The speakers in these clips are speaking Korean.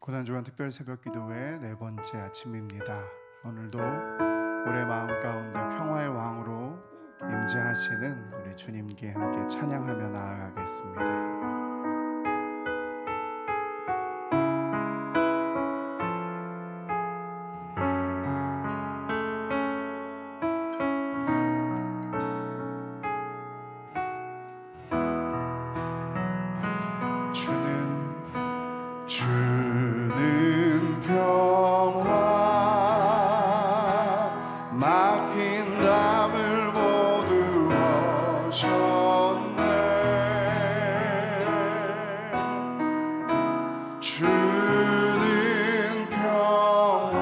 고난주간 특별 새벽 기도회 네 번째 아침입니다. 오늘도 우리의 마음 가운데 평화의 왕으로 임재하시는 우리 주님께 함께 찬양하며 나아가겠습니다. 주는 평화 막힌 담을 모두 어셨네. 주는 평화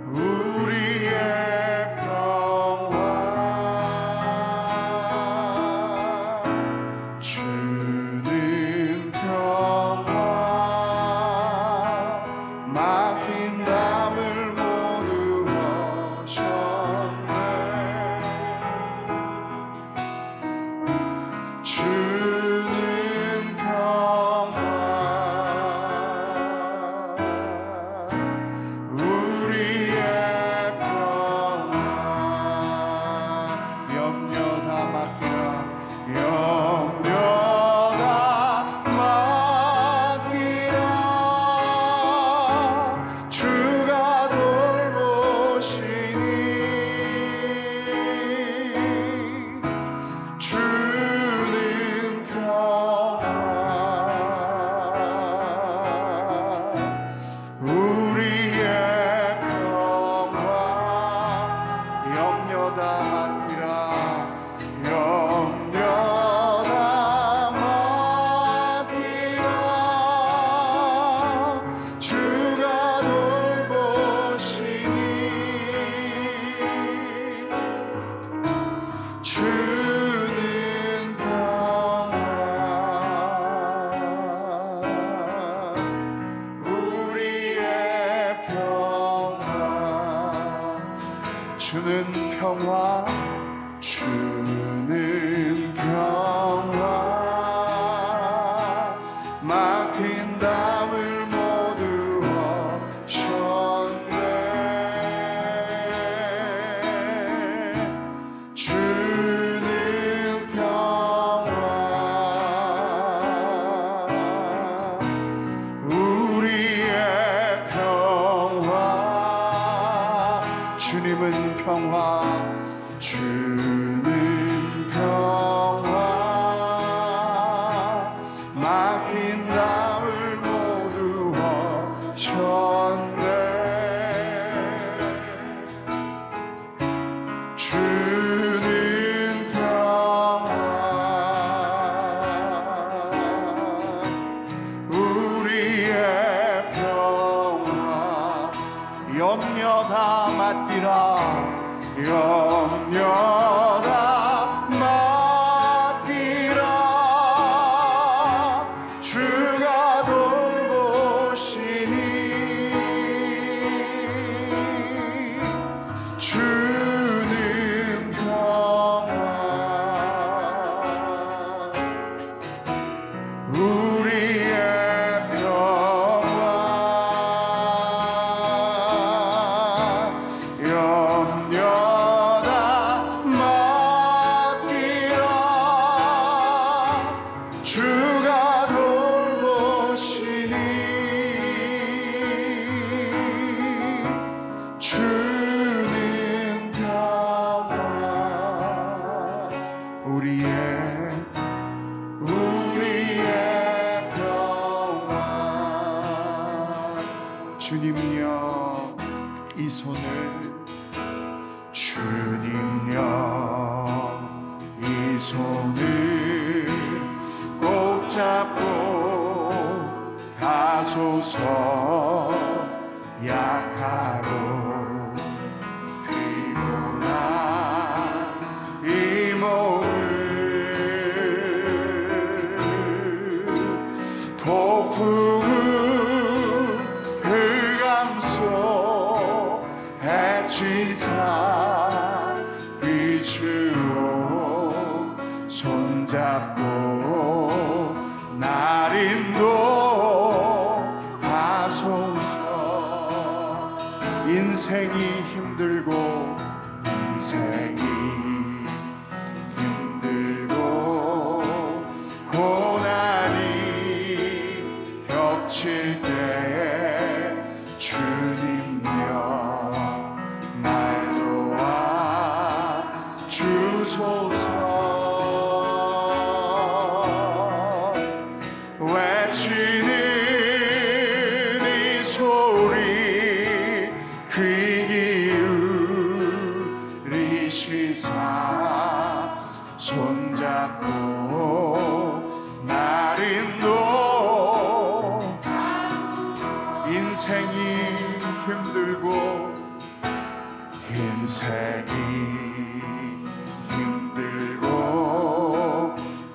우리의 평화 주는 평화 막힌 담을 모두 어셨네. 주는 평화 우리의 평화 염려 다 맡기라 염려 다 맡기라 주가 돌보시니 주는 평화 우리의 평화 염려 다 맡기라 염려 다 맡기라 주가 돌보시니 주는 평화 우리의 평화 주는 평화 주는 평화 막힌 담을 모두 어셨네. 주는 평화 우리의 평화 주님은 평화 주는 평화 막힌 담을 모두 어셨네. 주는 평화 우리의 평화 염려 다 맡기라 염려 다 맡기라 주가 돌보시니 주는 평화 우리의 평화 염려 다 맡기라 주가 돌보시니 주는 평화 우리의 평화 주님이여 이 손을 주님여 이 손을 꼭 잡고 가소서 약하고 피곤한 이 몸을 폭풍을 감소 해치사 비추어 손잡고 나 인생이 힘들고 고난이 겹칠 때에 주님여 날 도와 주소서. 외치는 이 소리 귀 기울이시사 손잡고 날 인도. 인생이 힘들고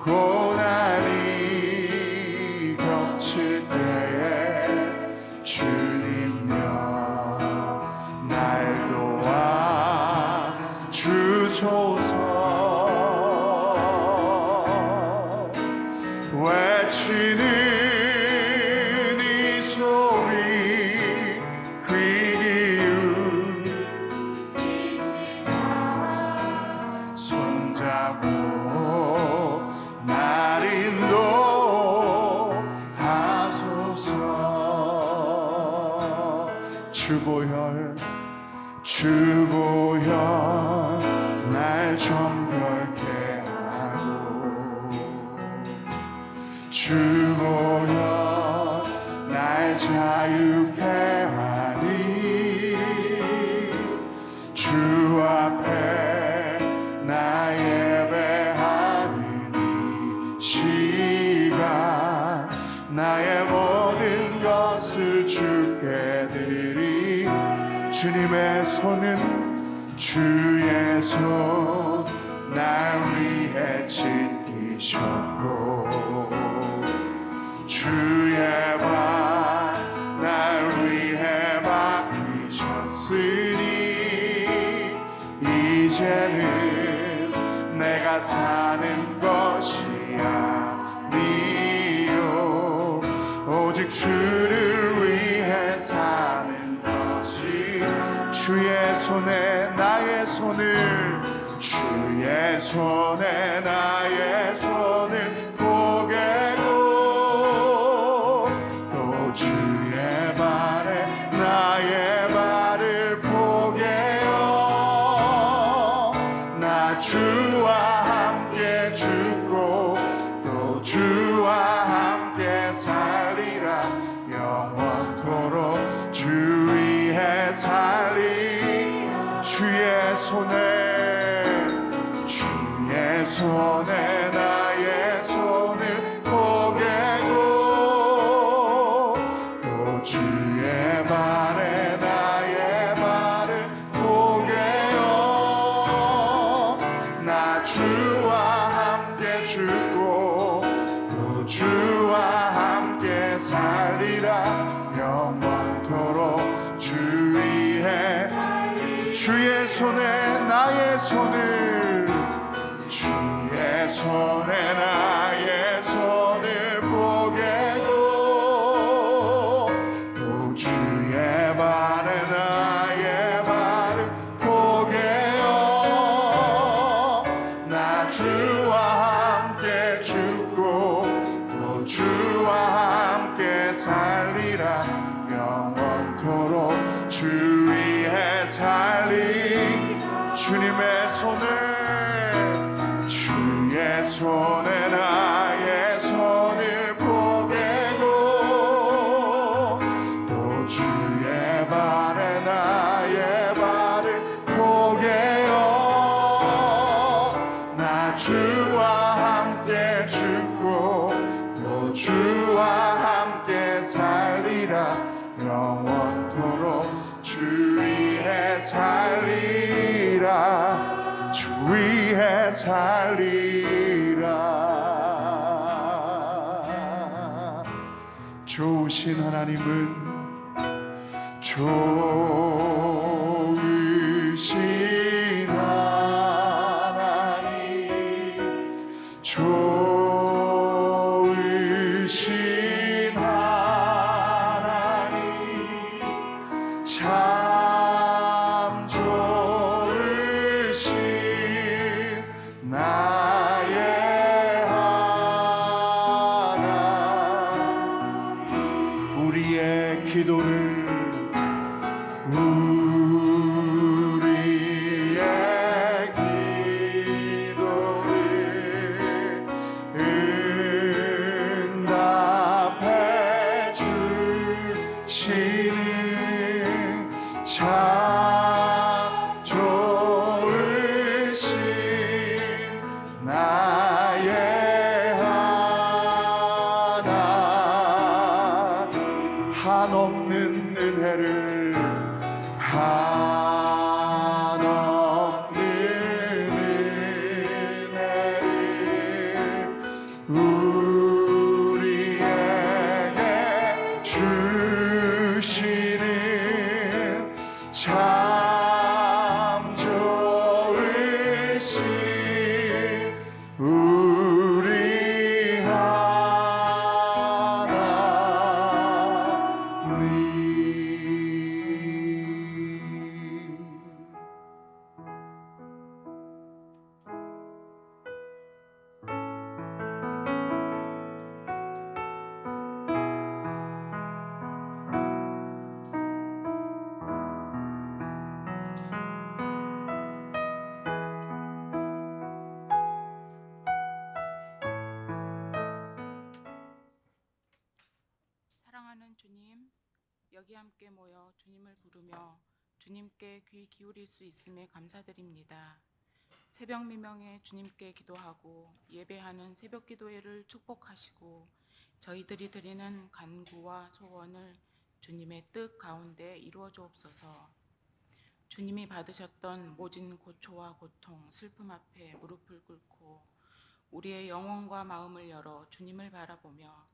고난이 겹칠 때에 주님여 날 도와 주소서. 외치는 이 소리 귀 기울이시사 손잡고 날 인도하소서. 주보혈 날 정결케 하고 주보혈 날 자유케 하니 주 앞에 나 예배하는 이 시간 나의 모든 것을 주께 드리. 주님의 손은 주의 손 날 위해 지키셨고 주의 발 날 위해 박히셨으니 이제는 내가 사는 것이 아니요 오직 주를 위해 사는 것이. 주의 손에 나의 손을 주의 손에 나의 손을 포개고 또 주의 발에 나의 발을 포개어 나 주와 함께 죽고 또 주와 함께 살리라. 영원토록 주 위에 살리. 주의 손에 나의 손을 포개고 또 주의 발에 나의 발을 포개어 나 주와 함께 죽고 또 주와 함께 살리라. 영원토록 주 위에. 주의 손에 나의 손을 주의 손에 나의 손을 포개고 또 주의 발에 나의 발을 포개어 나 주와 함께 죽고 또 주와 함께 살리라. 영원토록 주 위에 살리. 주님의 주의 손에 나의 손을 포개고 또 주의 발에 나의 발을 포개어 나 주와 함께 죽고 또 주와 함께 살리라. 영원토록 주 위에 살리라. 주 위에 살리라. 좋으신 하나님은 좋으신 하나님 좋으신 하나님 참 기도를 우리의 기도를 응답해 주시는 참 좋으신 나의 하나님, 한없는 은혜를 한없는 은혜를 우리에게 주시는 참 좋으신 우리 하나님. 사랑하는 주님, 여기 함께 모여 주님을 부르며 주님께 귀 기울일 수 있음에 감사드립니다. 새벽 미명에 주님께 기도하고 예배하는 새벽 기도회를 축복하시고 저희들이 드리는 간구와 소원을 주님의 뜻 가운데 이루어 주옵소서. 주님이 받으셨던 모진 고초와 고통, 슬픔 앞에 무릎을 꿇고 우리의 영혼과 마음을 열어 주님을 바라보며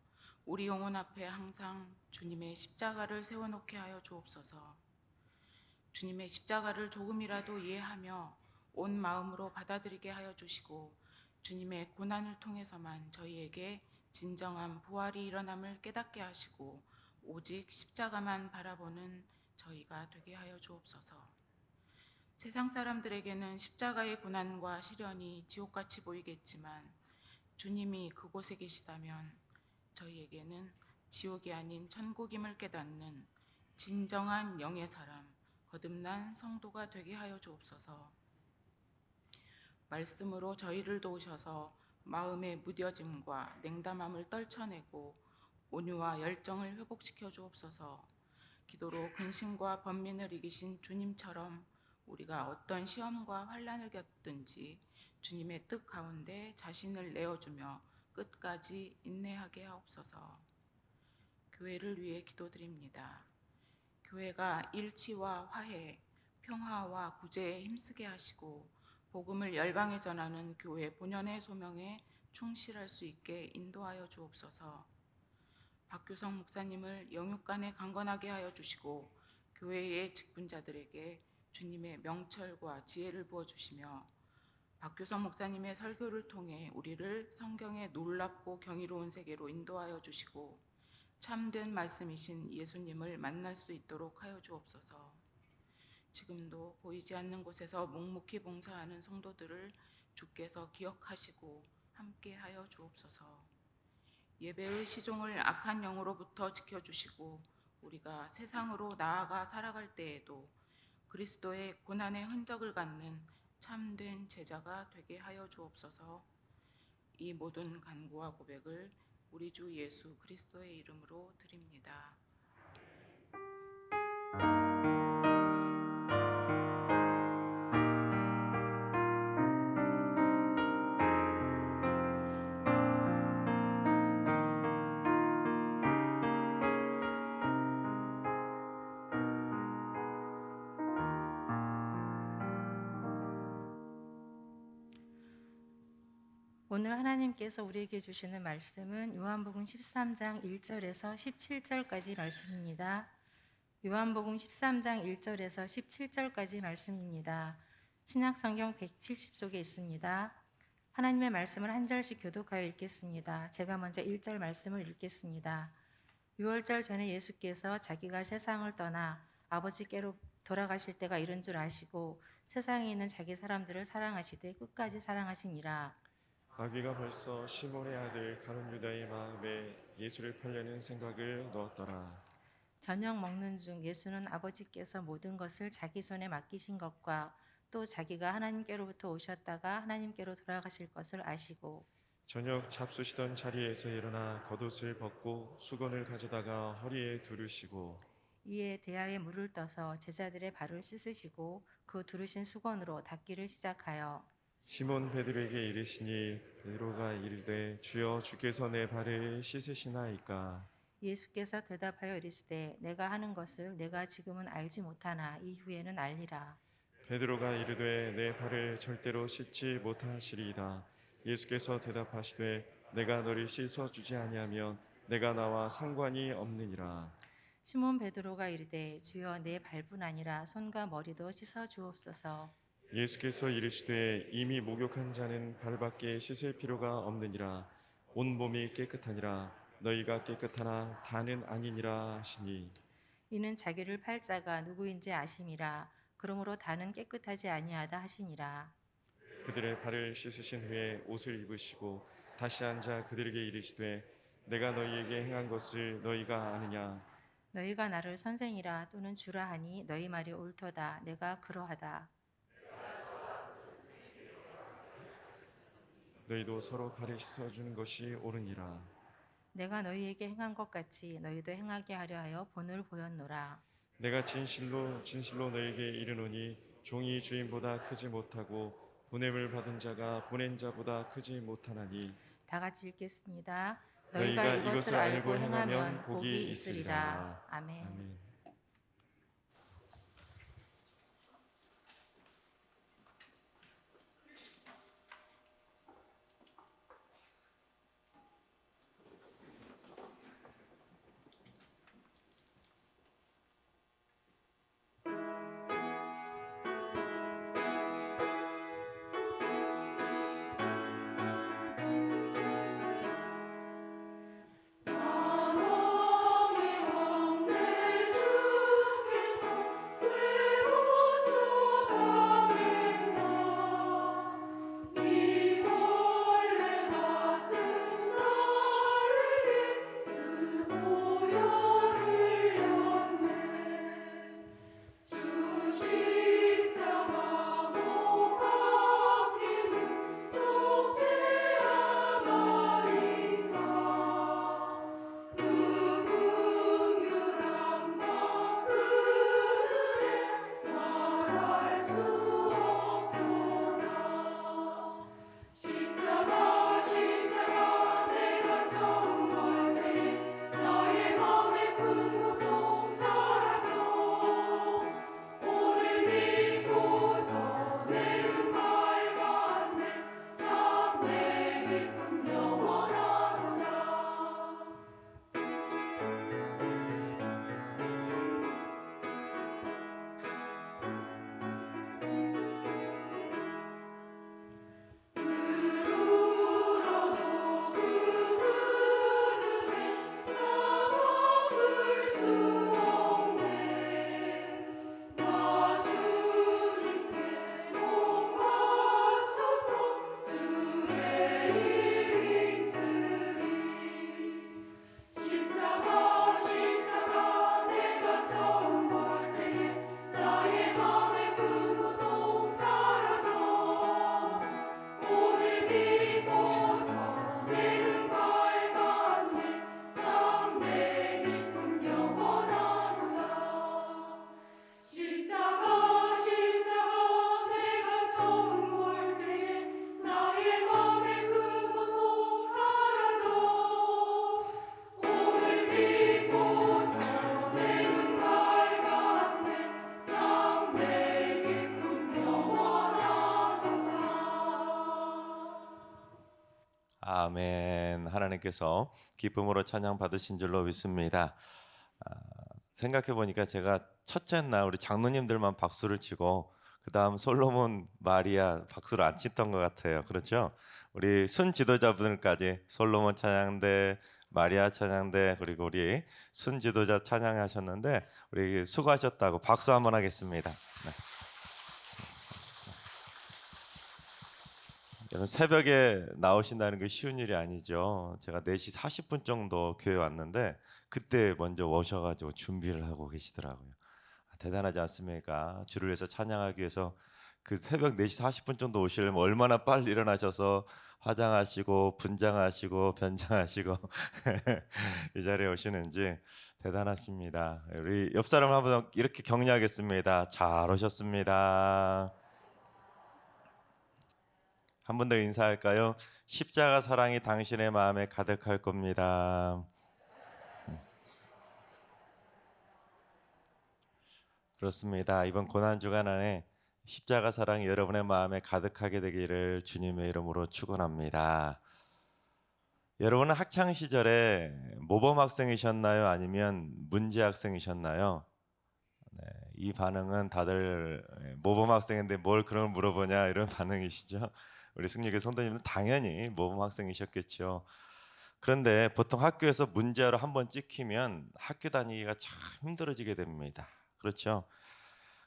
우리 영혼 앞에 항상 주님의 십자가를 세워놓게 하여 주옵소서. 주님의 십자가를 조금이라도 이해하며 온 마음으로 받아들이게 하여 주시고 주님의 고난을 통해서만 저희에게 진정한 부활이 일어남을 깨닫게 하시고 오직 십자가만 바라보는 저희가 되게 하여 주옵소서. 세상 사람들에게는 십자가의 고난과 시련이 지옥같이 보이겠지만 주님이 그곳에 계시다면 저희에게는 지옥이 아닌 천국임을 깨닫는 진정한 영의 사람, 거듭난 성도가 되게 하여 주옵소서. 말씀으로 저희를 도우셔서 마음의 무뎌짐과 냉담함을 떨쳐내고 온유와 열정을 회복시켜 주옵소서. 기도로 근심과 번민을 이기신 주님처럼 우리가 어떤 시험과 환난을 겪든지 주님의 뜻 가운데 자신을 내어주며 끝까지 인내하게 하옵소서. 교회를 위해 기도드립니다. 교회가 일치와 화해, 평화와 구제에 힘쓰게 하시고 복음을 열방에 전하는 교회 본연의 소명에 충실할 수 있게 인도하여 주옵소서. 박규성 목사님을 영육간에 강건하게 하여 주시고 교회의 직분자들에게 주님의 명철과 지혜를 부어주시며 박규성 목사님의 설교를 통해 우리를 성경의 놀랍고 경이로운 세계로 인도하여 주시고 참된 말씀이신 예수님을 만날 수 있도록 하여 주옵소서. 지금도 보이지 않는 곳에서 묵묵히 봉사하는 성도들을 주께서 기억하시고 함께하여 주옵소서. 예배의 시종을 악한 영으로부터 지켜주시고 우리가 세상으로 나아가 살아갈 때에도 그리스도의 고난의 흔적을 갖는 참된 제자가 되게 하여 주옵소서. 이 모든 간구와 고백을 우리 주 예수 그리스도의 이름으로 드립니다. 오늘 하나님께서 우리에게 주시는 말씀은 요한복음 13장 1절에서 17절까지 말씀입니다. 요한복음 13장 1절에서 17절까지 말씀입니다. 신약성경 170쪽에 있습니다. 하나님의 말씀을 한 절씩 교독하여 읽겠습니다. 제가 먼저 1절 말씀을 읽겠습니다. 6월절 전에 예수께서 자기가 세상을 떠나 아버지께로 돌아가실 때가 이른 줄 아시고 세상에 있는 자기 사람들을 사랑하시되 끝까지 사랑하시니라. 마귀가 벌써 시몬의 아들 가룟 유다의 마음에 예수를 팔려는 생각을 넣었더라. 저녁 먹는 중 예수는 아버지께서 모든 것을 자기 손에 맡기신 것과 또 자기가 하나님께로부터 오셨다가 하나님께로 돌아가실 것을 아시고 저녁 잡수시던 자리에서 일어나 겉옷을 벗고 수건을 가져다가 허리에 두르시고 이에 대야에 물을 떠서 제자들의 발을 씻으시고 그 두르신 수건으로 닦기를 시작하여 시몬 베드로에게 이르시니 베드로가 이르되 주여 주께서 내 발을 씻으시나이까. 예수께서 대답하여 이르시되 내가 하는 것을 내가 지금은 알지 못하나 이후에는 알리라. 베드로가 이르되 내 발을 절대로 씻지 못하시리이다. 예수께서 대답하시되 내가 너를 씻어 주지 아니하면 내가 나와 상관이 없느니라. 시몬 베드로가 이르되 주여 내 발뿐 아니라 손과 머리도 씻어 주옵소서. 예수께서 이르시되 이미 목욕한 자는 발밖에 씻을 필요가 없느니라. 온 몸이 깨끗하니라. 너희가 깨끗하나 다는 아니니라 하시니 이는 자기를 팔 자가 누구인지 아심이라. 그러므로 다는 깨끗하지 아니하다 하시니라. 그들의 발을 씻으신 후에 옷을 입으시고 다시 앉아 그들에게 이르시되 내가 너희에게 행한 것을 너희가 아느냐. 너희가 나를 선생이라 또는 주라 하니 너희 말이 옳도다. 내가 그러하다. 너희도 서로 발을 씻어주는 것이 옳으니라. 내가 너희에게 행한 것 같이 너희도 행하게 하려 하여 본을 보였노라. 내가 진실로 진실로 너희에게 이르노니 종이 주인보다 크지 못하고 보냄을 받은 자가 보낸 자보다 크지 못하나니. 다 같이 읽겠습니다. 너희가 이것을 알고 행하면 복이 있으리라. 아멘. 아멘. 아멘. 하나님께서 기쁨으로 찬양 받으신 줄로 믿습니다. 생각해 보니까 제가 첫째 날 우리 장로님들만 박수를 치고 그 다음 솔로몬, 마리아 박수를 안 치던 것 같아요. 그렇죠? 우리 순 지도자분들까지 솔로몬 찬양대, 마리아 찬양대 그리고 우리 순 지도자 찬양하셨는데 우리 수고하셨다고 박수 한번 하겠습니다. 네. 여러분 새벽에 나오신다는 게 쉬운 일이 아니죠. 제가 4시 40분 정도 교회 왔는데 그때 먼저 오셔가지고 준비를 하고 계시더라고요. 대단하지 않습니까? 주를 위해서 찬양하기 위해서 그 새벽 4시 40분 정도 오시려면 얼마나 빨리 일어나셔서 화장하시고 분장하시고 변장하시고 이 자리에 오시는지 대단하십니다. 우리 옆 사람을 한번 이렇게 격려하겠습니다. 잘 오셨습니다. 한 번 더 인사할까요? 십자가 사랑이 당신의 마음에 가득할 겁니다. 그렇습니다. 이번 고난 주간 안에 십자가 사랑이 여러분의 마음에 가득하게 되기를 주님의 이름으로 축원합니다. 여러분은 학창 시절에 모범 학생이셨나요? 아니면 문제 학생이셨나요? 네, 이 반응은 다들 모범 학생인데 뭘 그런 걸 물어보냐 이런 반응이시죠? 우리 승리교 성도님은 당연히 모범 학생이셨겠죠. 그런데 보통 학교에서 문제로 한번 찍히면 학교 다니기가 참 힘들어지게 됩니다. 그렇죠?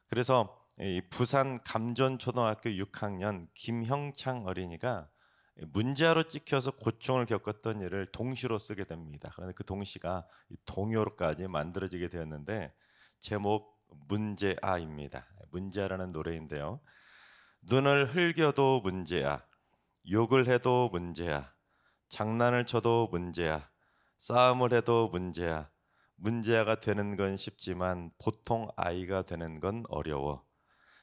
그래서 이 부산 감전초등학교 6학년 김형창 어린이가 문제아로 찍혀서 고충을 겪었던 일을 동시로 쓰게 됩니다. 그런데 그 동시가 동요로까지 만들어지게 되었는데 제목 문제아입니다. 문제아라는 노래인데요. 눈을 흘겨도 문제야, 욕을 해도 문제야, 장난을 쳐도 문제야, 싸움을 해도 문제야. 문제아가 되는 건 쉽지만 보통 아이가 되는 건 어려워.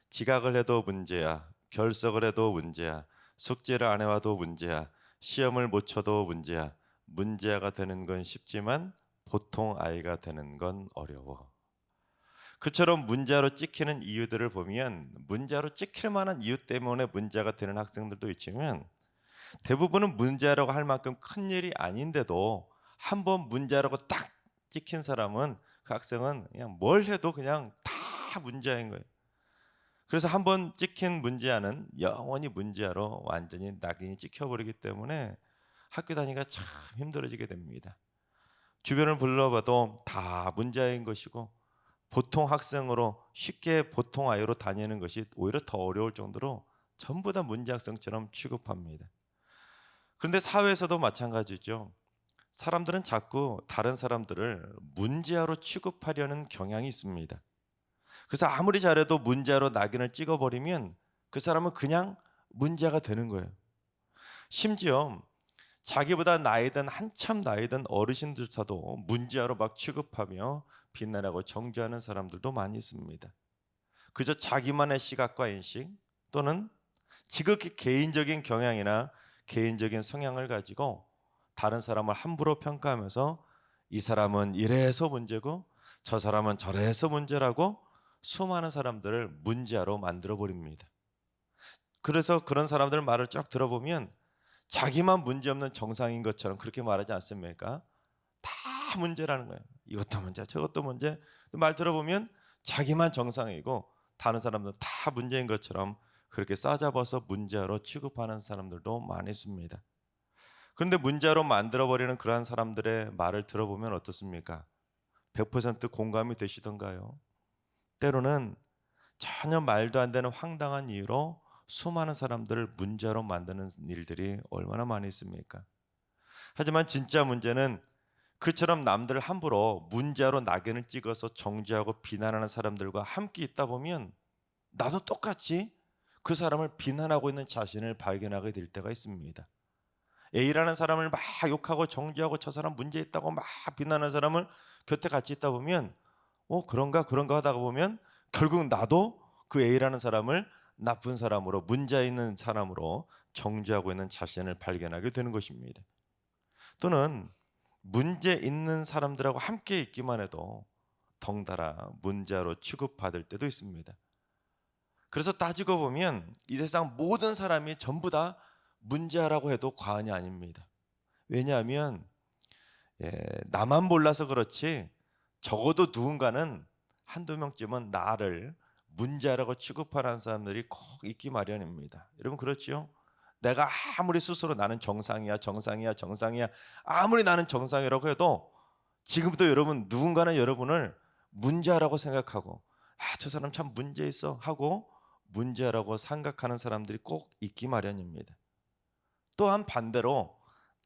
지각을 해도 문제야, 결석을 해도 문제야, 숙제를 안 해와도 문제야, 시험을 못 쳐도 문제야. 문제아가 되는 건 쉽지만 보통 아이가 되는 건 어려워. 그처럼 문제아로 찍히는 이유들을 보면 문제아로 찍힐 만한 이유 때문에 문제아가 되는 학생들도 있지만 대부분은 문제아라고 할 만큼 큰 일이 아닌데도 한번 문제아라고 딱 찍힌 사람은 그 학생은 그냥 뭘 해도 그냥 다 문제아인 거예요. 그래서 한번 찍힌 문제아는 영원히 문제아로 완전히 낙인이 찍혀버리기 때문에 학교 다니기가 참 힘들어지게 됩니다. 주변을 불러봐도 다 문제아인 것이고 보통 학생으로 쉽게 보통 아이로 다니는 것이 오히려 더 어려울 정도로 전부 다 문제 학생처럼 취급합니다. 그런데 사회에서도 마찬가지죠. 사람들은 자꾸 다른 사람들을 문제아로 취급하려는 경향이 있습니다. 그래서 아무리 잘해도 문제아로 낙인을 찍어버리면 그 사람은 그냥 문제아가 되는 거예요. 심지어 자기보다 나이든 한참 나이든 어르신들조차도 문제아로 막 취급하며 비난하고 정죄하는 사람들도 많이 있습니다. 그저 자기만의 시각과 인식 또는 지극히 개인적인 경향이나 개인적인 성향을 가지고 다른 사람을 함부로 평가하면서 이 사람은 이래서 문제고 저 사람은 저래서 문제라고 수많은 사람들을 문제아로 만들어 버립니다. 그래서 그런 사람들 말을 쭉 들어보면 자기만 문제없는 정상인 것처럼 그렇게 말하지 않습니까? 다 문제라는 거예요. 이것도 문제, 저것도 문제. 말 들어보면 자기만 정상이고 다른 사람들은 다 문제인 것처럼 그렇게 싸잡아서 문제아로 취급하는 사람들도 많이 있습니다. 그런데 문제아로 만들어버리는 그러한 사람들의 말을 들어보면 어떻습니까? 100% 공감이 되시던가요? 때로는 전혀 말도 안 되는 황당한 이유로 수많은 사람들을 문제아로 만드는 일들이 얼마나 많이 있습니까? 하지만 진짜 문제는 그처럼 남들을 함부로 문제아로 낙인을 찍어서 정죄하고 비난하는 사람들과 함께 있다 보면 나도 똑같이 그 사람을 비난하고 있는 자신을 발견하게 될 때가 있습니다. A라는 사람을 막 욕하고 정죄하고 저 사람 문제 있다고 막 비난하는 사람을 곁에 같이 있다 보면 그런가 하다가 보면 결국 나도 그 A라는 사람을 나쁜 사람으로 문제 있는 사람으로 정죄하고 있는 자신을 발견하게 되는 것입니다. 또는 문제 있는 사람들하고 함께 있기만 해도 덩달아 문제아로 취급받을 때도 있습니다. 그래서 따지고 보면 이 세상 모든 사람이 전부 다 문제아라고 해도 과언이 아닙니다. 왜냐하면 나만 몰라서 그렇지 적어도 누군가는 한두 명쯤은 나를 문제아라고 취급하는 사람들이 꼭 있기 마련입니다. 여러분 그렇지요? 내가 아무리 스스로 나는 정상이야 아무리 나는 정상이라고 해도 지금부터 여러분 누군가는 여러분을 문제아라고 생각하고 저 사람 참 문제 있어 하고 문제아라고 생각하는 사람들이 꼭 있기 마련입니다. 또한 반대로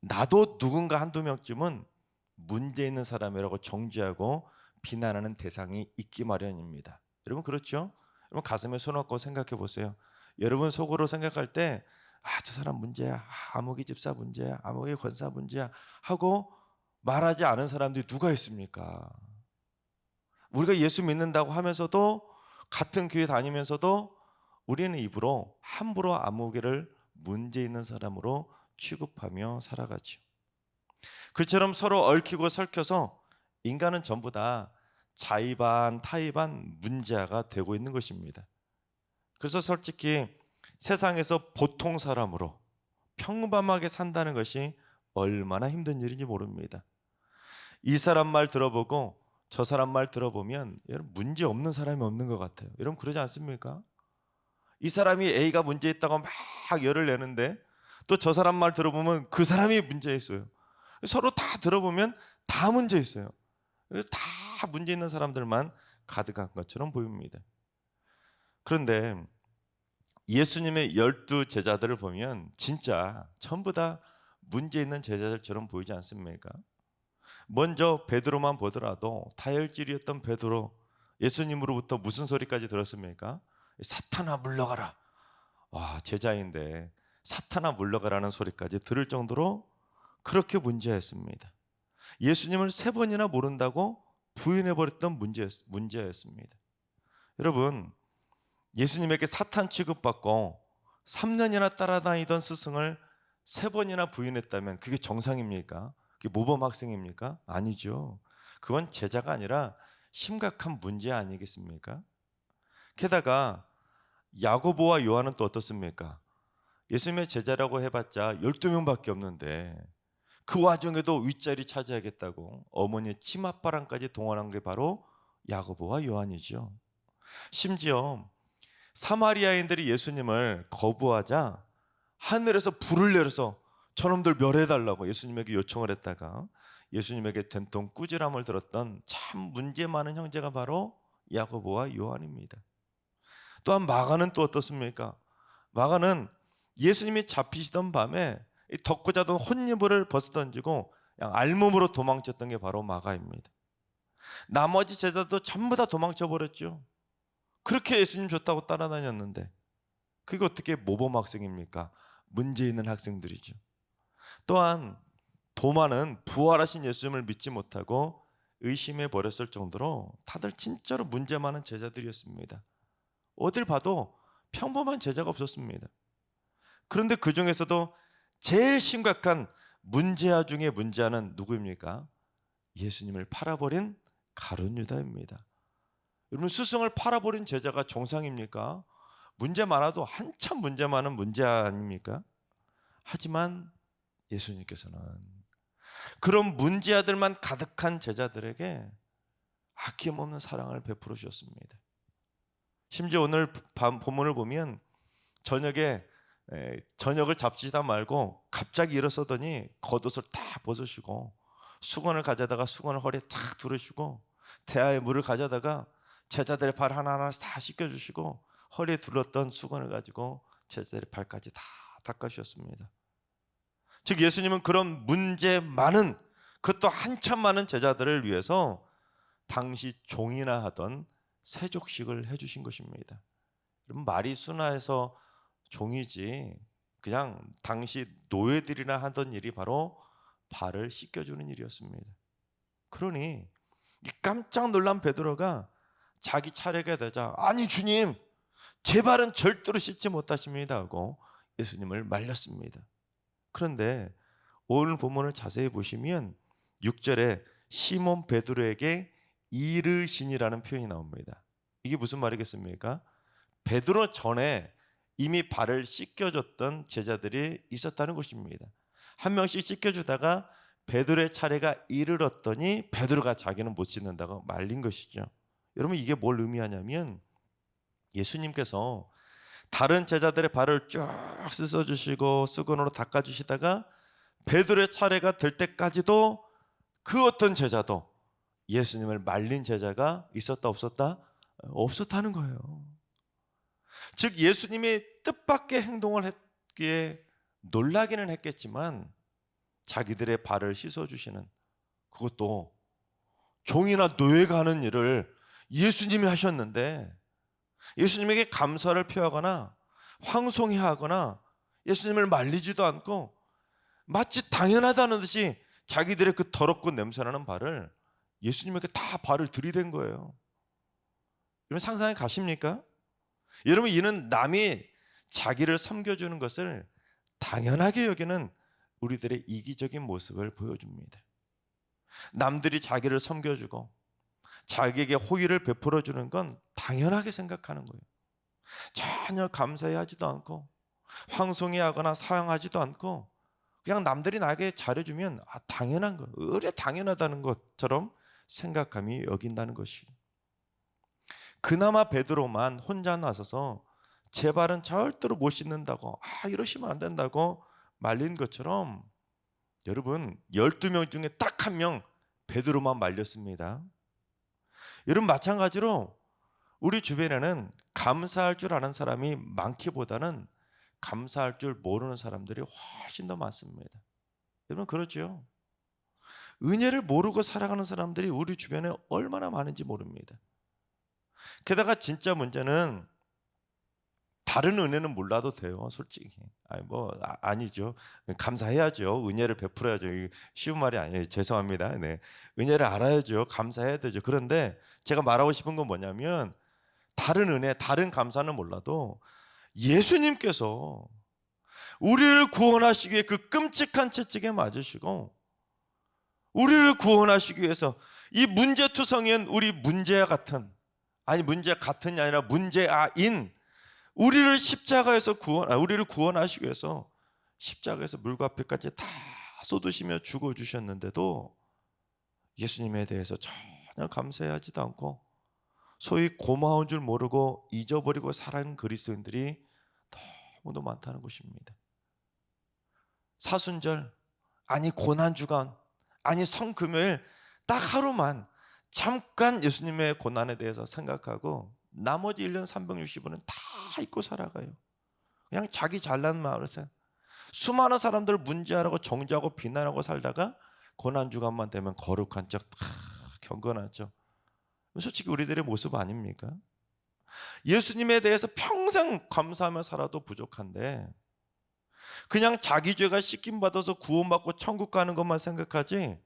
나도 누군가 한두 명쯤은 문제 있는 사람이라고 정죄하고 비난하는 대상이 있기 마련입니다. 여러분 그렇죠? 여러분 가슴에 손 얹고 생각해 보세요. 여러분 속으로 생각할 때 저 사람 문제야, 아무개 집사 문제야, 아무개 권사 문제야 하고 말하지 않은 사람들이 누가 있습니까? 우리가 예수 믿는다고 하면서도 같은 교회 다니면서도 우리는 입으로 함부로 아무개를 문제 있는 사람으로 취급하며 살아가죠. 그처럼 서로 얽히고 설켜서 인간은 전부 다 자의 반 타의 반 문제아가 되고 있는 것입니다. 그래서 솔직히 세상에서 보통 사람으로 평범하게 산다는 것이 얼마나 힘든 일인지 모릅니다. 이 사람 말 들어보고 저 사람 말 들어보면 여러분 문제 없는 사람이 없는 것 같아요. 여러분 그러지 않습니까? 이 사람이 A가 문제 있다고 막 열을 내는데 또 저 사람 말 들어보면 그 사람이 문제 있어요. 서로 다 들어보면 다 문제 있어요. 그래서 다 문제 있는 사람들만 가득한 것처럼 보입니다. 그런데 예수님의 12 제자들을 보면 진짜 전부 다 문제 있는 제자들처럼 보이지 않습니까? 먼저 베드로만 보더라도 다혈질이었던 베드로, 예수님으로부터 무슨 소리까지 들었습니까? 사탄아 물러가라. 와, 제자인데 사탄아 물러가라는 소리까지 들을 정도로 그렇게 문제였습니다. 예수님을 3번이나 모른다고 부인해버렸던 문제였습니다. 여러분, 예수님에게 사탄 취급받고 3년이나 따라다니던 스승을 3번이나 부인했다면 그게 정상입니까? 그게 모범 학생입니까? 아니죠. 그건 제자가 아니라 심각한 문제 아니겠습니까? 게다가 야고보와 요한은 또 어떻습니까? 예수님의 제자라고 해봤자 12명밖에 없는데 그 와중에도 윗자리 차지하겠다고 어머니의 치맛바람까지 동원한 게 바로 야고보와 요한이죠. 심지어 사마리아인들이 예수님을 거부하자 하늘에서 불을 내려서 저놈들 멸해달라고 예수님에게 요청을 했다가 예수님에게 된통 꾸지람을 들었던 참 문제 많은 형제가 바로 야고보와 요한입니다. 또한 마가는 또 어떻습니까? 마가는 예수님이 잡히시던 밤에 덮고 자던 혼이불을 벗어던지고 그냥 알몸으로 도망쳤던 게 바로 마가입니다. 나머지 제자도 전부 다 도망쳐버렸죠. 그렇게 예수님 좋다고 따라다녔는데 그게 어떻게 모범 학생입니까? 문제 있는 학생들이죠. 또한 도마는 부활하신 예수님을 믿지 못하고 의심해 버렸을 정도로 다들 진짜로 문제 많은 제자들이었습니다. 어딜 봐도 평범한 제자가 없었습니다. 그런데 그 중에서도 제일 심각한 문제아 중에 문제아는 누구입니까? 예수님을 팔아버린 가룟 유다입니다. 여러분, 스승을 팔아버린 제자가 정상입니까? 문제 많아도 한참 문제 많은 문제아 아닙니까? 하지만 예수님께서는 그런 문제아들만 가득한 제자들에게 아낌없는 사랑을 베풀어 주셨습니다. 심지어 오늘 본문을 보면 저녁을 잡수시다 말고 갑자기 일어서더니 겉옷을 다 벗으시고 수건을 가져다가 수건을 허리에 탁 두르시고 대야에 물을 가져다가 제자들의 발 하나하나씩 다 씻겨주시고 허리에 둘렀던 수건을 가지고 제자들의 발까지 다 닦아주셨습니다. 즉 예수님은 그런 문제 많은, 그것도 한참 많은 제자들을 위해서 당시 종이나 하던 세족식을 해주신 것입니다. 여러분, 말이 순화해서 종이지 그냥 당시 노예들이나 하던 일이 바로 발을 씻겨주는 일이었습니다. 그러니 이 깜짝 놀란 베드로가 자기 차례가 되자 아니 주님 제 발은 절대로 씻지 못하십니다 하고 예수님을 말렸습니다. 그런데 오늘 본문을 자세히 보시면 6절에 시몬 베드로에게 이르시니라는 표현이 나옵니다. 이게 무슨 말이겠습니까? 베드로 전에 이미 발을 씻겨줬던 제자들이 있었다는 것입니다. 한 명씩 씻겨주다가 베드로의 차례가 이르렀더니 베드로가 자기는 못 씻는다고 말린 것이죠. 여러분, 이게 뭘 의미하냐면 예수님께서 다른 제자들의 발을 쭉 씻어주시고 수건으로 닦아주시다가 베드로의 차례가 될 때까지도 그 어떤 제자도 예수님을 말린 제자가 있었다 없었다? 없었다는 거예요. 즉 예수님이 뜻밖의 행동을 했기에 놀라기는 했겠지만 자기들의 발을 씻어주시는, 그것도 종이나 노예가 하는 일을 예수님이 하셨는데 예수님에게 감사를 표하거나 황송해하거나 예수님을 말리지도 않고 마치 당연하다는 듯이 자기들의 그 더럽고 냄새나는 발을 예수님에게 다 발을 들이댄 거예요. 여러분 상상해 가십니까? 여러분, 이는 남이 자기를 섬겨주는 것을 당연하게 여기는 우리들의 이기적인 모습을 보여줍니다. 남들이 자기를 섬겨주고 자기에게 호의를 베풀어주는 건 당연하게 생각하는 거예요. 전혀 감사해하지도 않고 황송해하거나 사양하지도 않고 그냥 남들이 나에게 잘해주면 당연한 거, 의뢰 당연하다는 것처럼 생각함이 여긴다는 것이. 그나마 베드로만 혼자 나서서 제 발은 절대로 못 씻는다고, 이러시면 안 된다고 말린 것처럼 여러분 12명 중에 딱 한 명 베드로만 말렸습니다. 여러분 마찬가지로 우리 주변에는 감사할 줄 아는 사람이 많기보다는 감사할 줄 모르는 사람들이 훨씬 더 많습니다. 여러분 그렇죠? 은혜를 모르고 살아가는 사람들이 우리 주변에 얼마나 많은지 모릅니다. 게다가 진짜 문제는 다른 은혜는 몰라도 돼요, 솔직히. 아니죠. 감사해야죠. 은혜를 베풀어야죠. 쉬운 말이 아니에요. 죄송합니다. 네. 은혜를 알아야죠. 감사해야 되죠. 그런데 제가 말하고 싶은 건 뭐냐면 다른 은혜, 다른 감사는 몰라도 예수님께서 우리를 구원하시기 위해 그 끔찍한 채찍에 맞으시고 우리를 구원하시기 위해서 이 문제투성이인 우리 문제와 같은, 아니 문제 같은이 아니라 문제아인 우리를 십자가에서 우리를 구원하시기 위해서 십자가에서 물과 피까지 다 쏟으시며 죽어주셨는데도 예수님에 대해서 전혀 감사하지도 않고 소위 고마운 줄 모르고 잊어버리고 살아가는 그리스도인들이 너무도 많다는 것입니다. 사순절, 아니 고난주간, 아니 성금요일 딱 하루만 잠깐 예수님의 고난에 대해서 생각하고 나머지 1년 365는 다 잊고 살아가요. 그냥 자기 잘난 마음으로서 수많은 사람들을 문제하라고 정죄하고 비난하고 살다가 고난주간만 되면 거룩한 척 경건하죠. 솔직히 우리들의 모습 아닙니까? 예수님에 대해서 평생 감사하며 살아도 부족한데 그냥 자기 죄가 씻김받아서 구원받고 천국 가는 것만 생각하지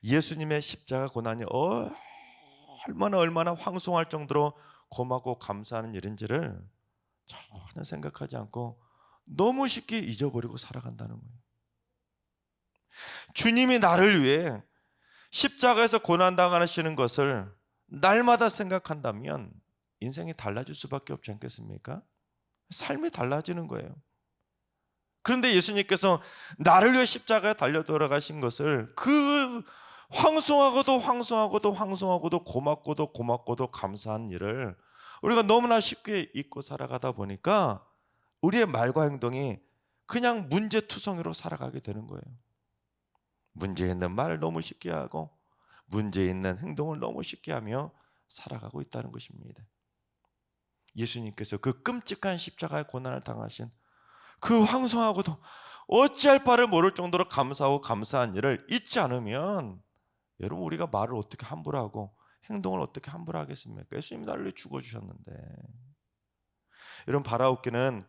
예수님의 십자가 고난이 얼마나 황송할 정도로 고맙고 감사하는 일인지를 전혀 생각하지 않고 너무 쉽게 잊어버리고 살아간다는 거예요. 주님이 나를 위해 십자가에서 고난당하시는 것을 날마다 생각한다면 인생이 달라질 수밖에 없지 않겠습니까? 삶이 달라지는 거예요. 그런데 예수님께서 나를 위해 십자가에 달려 돌아가신 것을 그 황송하고도 고맙고도 감사한 일을 우리가 너무나 쉽게 잊고 살아가다 보니까 우리의 말과 행동이 그냥 문제투성이로 살아가게 되는 거예요. 문제 있는 말을 너무 쉽게 하고 문제 있는 행동을 너무 쉽게 하며 살아가고 있다는 것입니다. 예수님께서 그 끔찍한 십자가의 고난을 당하신 그 황송하고도 어찌할 바를 모를 정도로 감사하고 감사한 일을 잊지 않으면 여러분 우리가 말을 어떻게 함부로 하고 행동을 어떻게 함부로 하겠습니까? 예수님이 나를 위해 죽어주셨는데. 여러분 바라옵기는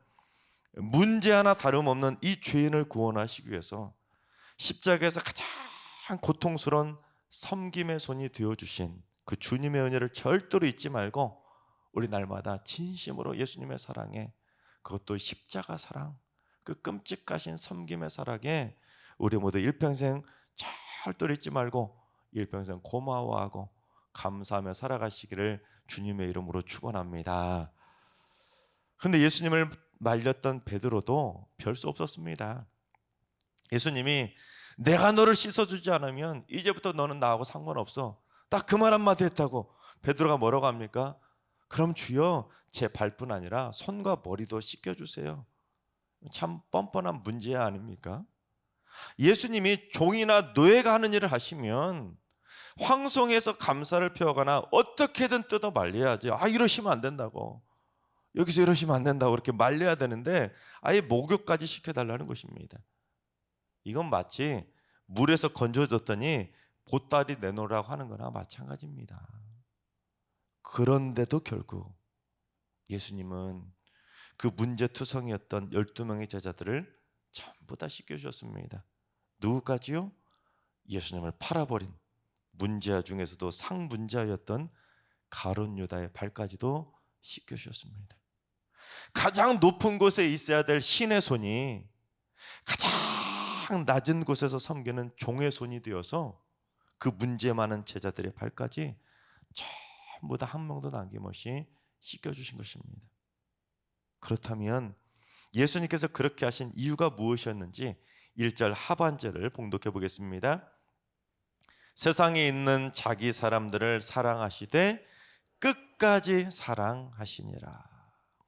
문제 하나 다름없는 이 죄인을 구원하시기 위해서 십자가에서 가장 고통스러운 섬김의 손이 되어주신 그 주님의 은혜를 절대로 잊지 말고 우리 날마다 진심으로 예수님의 사랑에, 그것도 십자가 사랑, 그 끔찍하신 섬김의 사랑에 우리 모두 일평생 절대로 잊지 말고 일평생 고마워하고 감사하며 살아가시기를 주님의 이름으로 축원합니다. 그런데 예수님을 말렸던 베드로도 별 수 없었습니다. 예수님이 내가 너를 씻어주지 않으면 이제부터 너는 나하고 상관없어, 딱 그 말 한마디 했다고 베드로가 뭐라고 합니까? 그럼 주여 제 발뿐 아니라 손과 머리도 씻겨주세요. 참 뻔뻔한 문제 아닙니까? 예수님이 종이나 노예가 하는 일을 하시면 황송해서 감사를 표하거나 어떻게든 뜯어 말려야지, 이러시면 안 된다고. 여기서 이러시면 안 된다고 그렇게 말려야 되는데 아예 목욕까지 시켜달라는 것입니다. 이건 마치 물에서 건져줬더니 보따리 내놓으라고 하는 거나 마찬가지입니다. 그런데도 결국 예수님은 그 문제투성이었던 12명의 제자들을 전부 다 씻겨주셨습니다. 누구까지요? 예수님을 팔아버린 문제아 중에서도 상문제아였던 가룟 유다의 발까지도 씻겨주셨습니다. 가장 높은 곳에 있어야 될 신의 손이 가장 낮은 곳에서 섬기는 종의 손이 되어서 그 문제 많은 제자들의 발까지 전부 다 한 명도 남김없이 씻겨주신 것입니다. 그렇다면 예수님께서 그렇게 하신 이유가 무엇이었는지 1절 하반절을 봉독해 보겠습니다. 세상에 있는 자기 사람들을 사랑하시되 끝까지 사랑하시니라.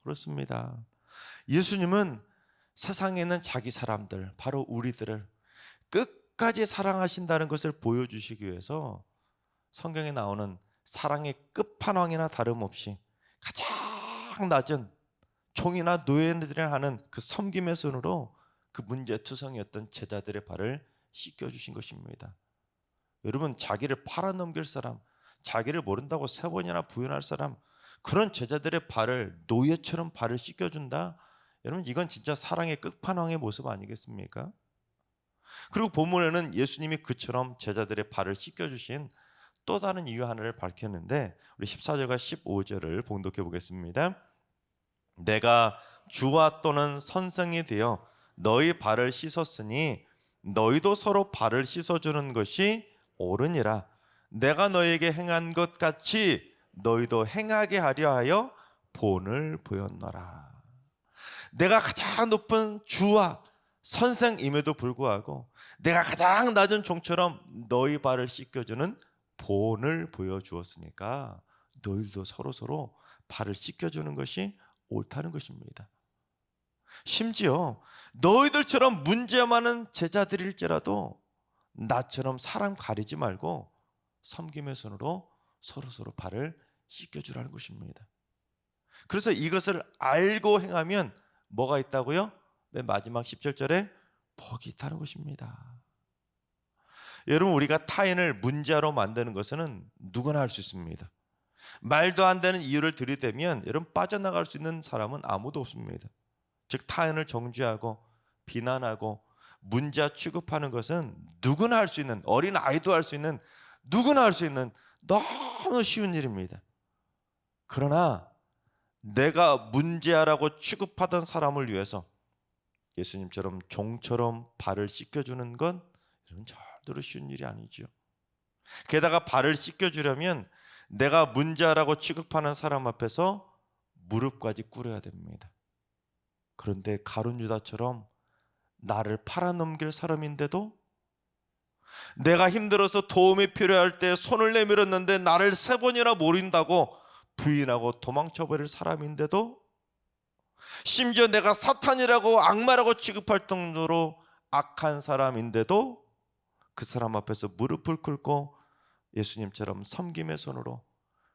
그렇습니다. 예수님은 세상에 있는 자기 사람들, 바로 우리들을 끝까지 사랑하신다는 것을 보여주시기 위해서 성경에 나오는 사랑의 끝판왕이나 다름없이 가장 낮은 종이나 노예들이 하는 그 섬김의 손으로 그 문제투성이었던 제자들의 발을 씻겨주신 것입니다. 여러분, 자기를 팔아넘길 사람, 자기를 모른다고 3번이나 부인할 사람, 그런 제자들의 발을 노예처럼 발을 씻겨준다? 여러분, 이건 진짜 사랑의 끝판왕의 모습 아니겠습니까? 그리고 본문에는 예수님이 그처럼 제자들의 발을 씻겨주신 또 다른 이유 하나를 밝혔는데 우리 14절과 15절을 봉독해 보겠습니다. 내가 주와 또는 선생이 되어 너희 발을 씻었으니 너희도 서로 발을 씻어주는 것이 옳으니라. 내가 너희에게 행한 것 같이 너희도 행하게 하려 하여 본을 보였노라. 내가 가장 높은 주와 선생임에도 불구하고 내가 가장 낮은 종처럼 너희 발을 씻겨주는 본을 보여주었으니까 너희도 서로 발을 씻겨주는 것이 옳다는 것입니다. 심지어 너희들처럼 문제 많은 제자들일지라도 나처럼 사람 가리지 말고 섬김의 손으로 서로 발을 씻겨주라는 것입니다. 그래서 이것을 알고 행하면 뭐가 있다고요? 맨 마지막 17절에 복이 있다는 것입니다. 여러분, 우리가 타인을 문제아로 만드는 것은 누구나 할 수 있습니다. 말도 안 되는 이유를 들이대면 여러분, 빠져나갈 수 있는 사람은 아무도 없습니다. 즉 타인을 정죄하고 비난하고 문제아 취급하는 것은 누구나 할 수 있는, 어린 아이도 할 수 있는, 누구나 할 수 있는 너무 쉬운 일입니다. 그러나 내가 문제아라고 취급하던 사람을 위해서 예수님처럼 종처럼 발을 씻겨주는 건 여러분 절대로 쉬운 일이 아니죠. 게다가 발을 씻겨주려면 내가 문제아라고 취급하는 사람 앞에서 무릎까지 꿇어야 됩니다. 그런데 가룟 유다처럼 나를 팔아넘길 사람인데도, 내가 힘들어서 도움이 필요할 때 손을 내밀었는데 나를 3번이나 모른다고 부인하고 도망쳐버릴 사람인데도, 심지어 내가 사탄이라고 악마라고 취급할 정도로 악한 사람인데도 그 사람 앞에서 무릎을 꿇고 예수님처럼 섬김의 손으로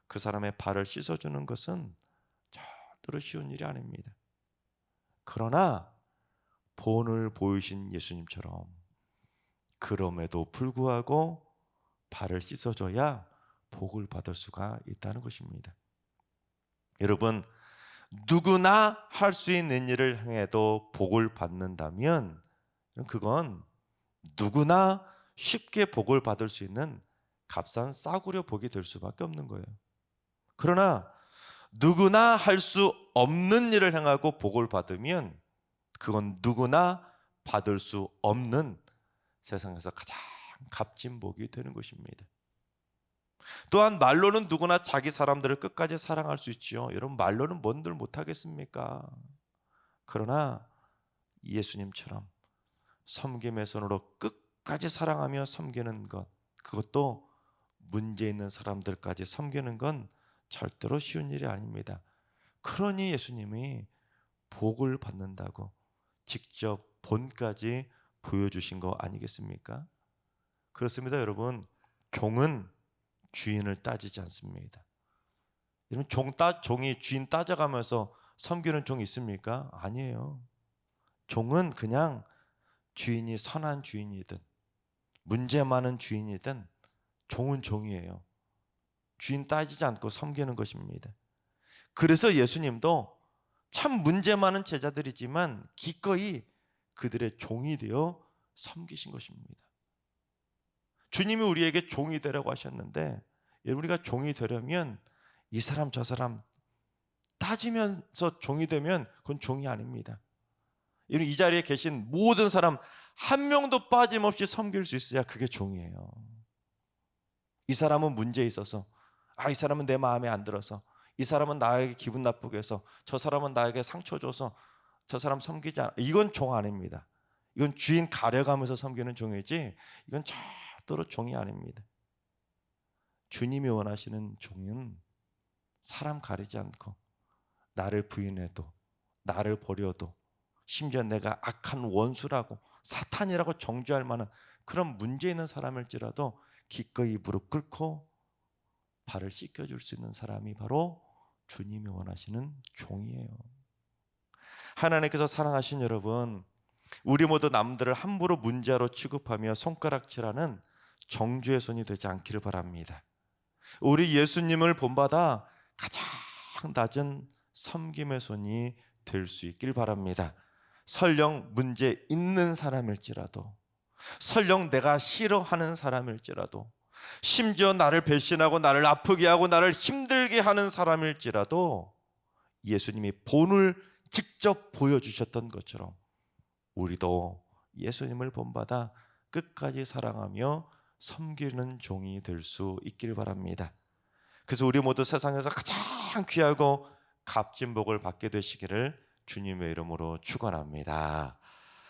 그 사람의 발을 씻어주는 것은 절대로 쉬운 일이 아닙니다. 그러나 본을 보이신 예수님처럼 그럼에도 불구하고 발을 씻어줘야 복을 받을 수가 있다는 것입니다. 여러분, 누구나 할 수 있는 일을 행해도 복을 받는다면 그건 누구나 쉽게 복을 받을 수 있는 값싼 싸구려 복이 될 수밖에 없는 거예요. 그러나 누구나 할 수 없는 일을 행하고 복을 받으면 그건 누구나 받을 수 없는 세상에서 가장 값진 복이 되는 것입니다. 또한 말로는 누구나 자기 사람들을 끝까지 사랑할 수 있지요. 여러분, 말로는 뭔들 못하겠습니까? 그러나 예수님처럼 섬김의 손으로 끝까지 사랑하며 섬기는 것, 그것도 문제 있는 사람들까지 섬기는 건 절대로 쉬운 일이 아닙니다. 그러니 예수님이 복을 받는다고 직접 본까지 보여주신 거 아니겠습니까? 그렇습니다. 여러분, 종은 주인을 따지지 않습니다. 여러분, 종이 주인 따져가면서 섬기는 종 있습니까? 아니에요. 종은 그냥 주인이 선한 주인이든 문제 많은 주인이든 종은 종이에요. 주인 따지지 않고 섬기는 것입니다. 그래서 예수님도 참 문제 많은 제자들이지만 기꺼이 그들의 종이 되어 섬기신 것입니다. 주님이 우리에게 종이 되라고 하셨는데 우리가 종이 되려면 이 사람 저 사람 따지면서 종이 되면 그건 종이 아닙니다. 이 자리에 계신 모든 사람 한 명도 빠짐없이 섬길 수 있어야 그게 종이에요. 이 사람은 문제에 있어서, 이 사람은 내 마음에 안 들어서, 이 사람은 나에게 기분 나쁘게 해서, 저 사람은 나에게 상처 줘서 저 사람 섬기지 않아. 이건 종 아닙니다. 이건 주인 가려가면서 섬기는 종이지 이건 절대로 종이 아닙니다. 주님이 원하시는 종은 사람 가리지 않고 나를 부인해도 나를 버려도 심지어 내가 악한 원수라고 사탄이라고 정죄할 만한 그런 문제 있는 사람일지라도 기꺼이 무릎 꿇고 발을 씻겨줄 수 있는 사람이 바로 주님이 원하시는 종이에요. 하나님께서 사랑하신 여러분, 우리 모두 남들을 함부로 문제아로 취급하며 손가락질하는 정죄의 손이 되지 않기를 바랍니다. 우리 예수님을 본받아 가장 낮은 섬김의 손이 될 수 있길 바랍니다. 설령 문제 있는 사람일지라도, 설령 내가 싫어하는 사람일지라도, 심지어 나를 배신하고 나를 아프게 하고 나를 힘들게 하는 사람일지라도 예수님이 본을 직접 보여주셨던 것처럼 우리도 예수님을 본받아 끝까지 사랑하며 섬기는 종이 될 수 있길 바랍니다. 그래서 우리 모두 세상에서 가장 귀하고 값진 복을 받게 되시기를 주님의 이름으로 축원합니다.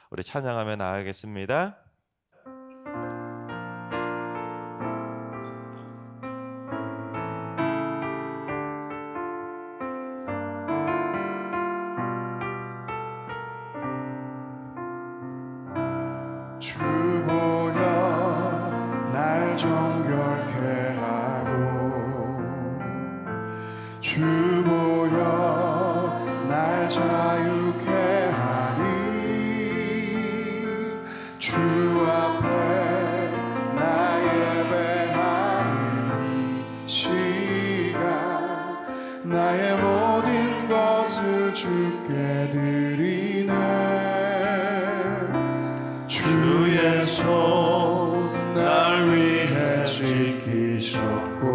우리 찬양하며 나아가겠습니다. 주 보여 날 정결케 하고 주 보여 날 자유케 하니 주 앞에 나 예배하는 이 시간 나의 모든 것을 주께 드리네. 주의 손 날 위해 지키셨고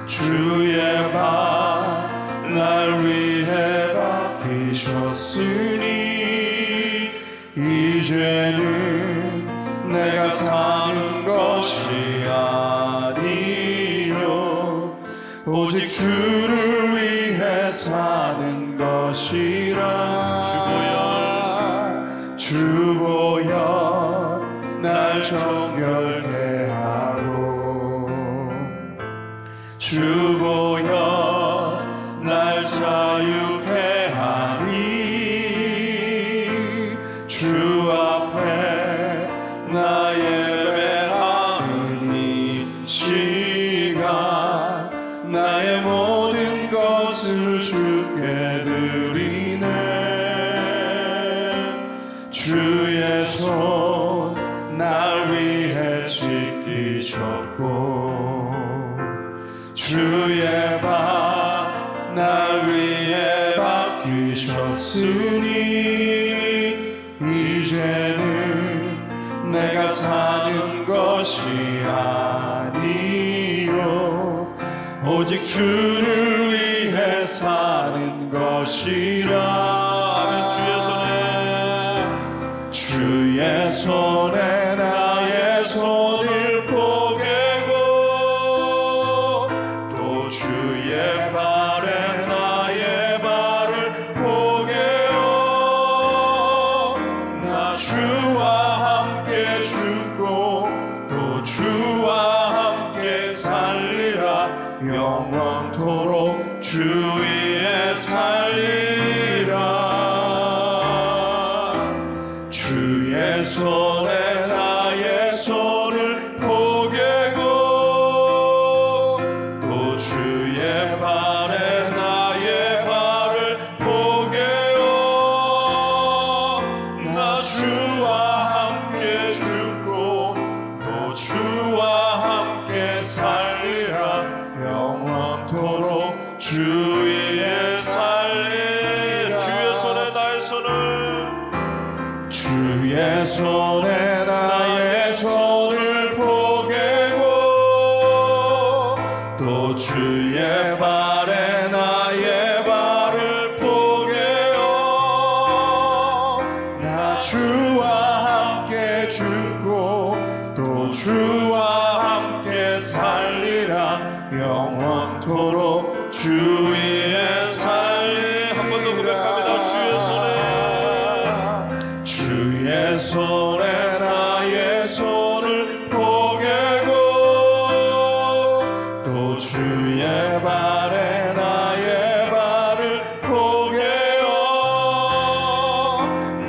주의 발 날 위해 박히셨으니 이제는 내가 사는 것이 아니요 오직 주를 위해 사는 것이라. 주 보여 날 정결케 하고 주 보여 날 자유케 하니 주 앞에 나 예배하는 이 시간 나의 모든 것을 주께 드리네. 주의 손 날 위해 지키셨고 주의 발 날 위해 박히셨으니 이제는 내가 사는 것이 아니요 오직 주를 위해 사는 것이라. 아멘. 주의 손에 나의 손을 포개고 또 주의 발에 나의 발을 포개어 나 주와 함께 죽고 또 주와 함께 살리라. 영원토록 주 위에 살리라. 주의 손에 나의 손을 포개고 또 주의 발에 나의 주의 발에 나의 발을 포개어 나 주와 함께 죽고 또 주와 함께 살리라 영원토록 주 위에 살리 한 번 더 고백합니다. 주의 손에 나의 손을 포개고 또 주의 발에 나의 발을 포개어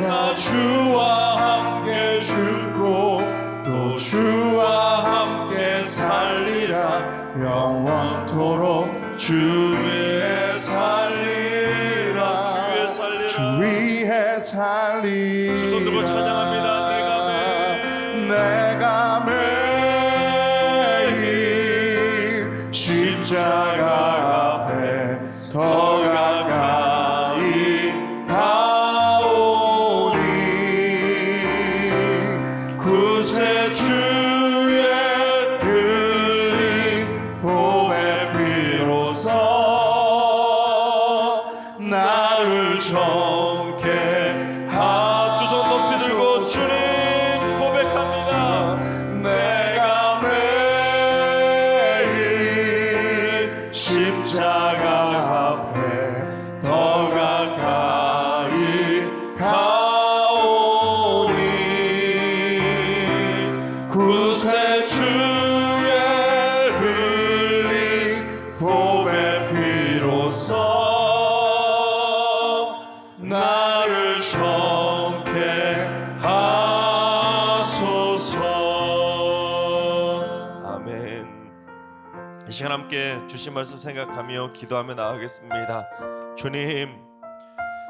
나 주와 함께 죽고 또 주와 함께 살리라 영원토록 주 위에 살리라 주 위에 살리 두 손 들고 찬양합니다. 내가 매일 십자가 앞에 더 가까이 가오니 구세주의 흘린 보배 피로써 나를 정케 두 손 높이 들고 주님 고백합니다. 내가 매일 십자가 앞에 더 가까이 가오니 구세주의 흘린 보배 피로써 나를 정케 하소서. 아멘. 이 시간 함께 주신 말씀 생각하며 기도하며 나아가겠습니다. 주님,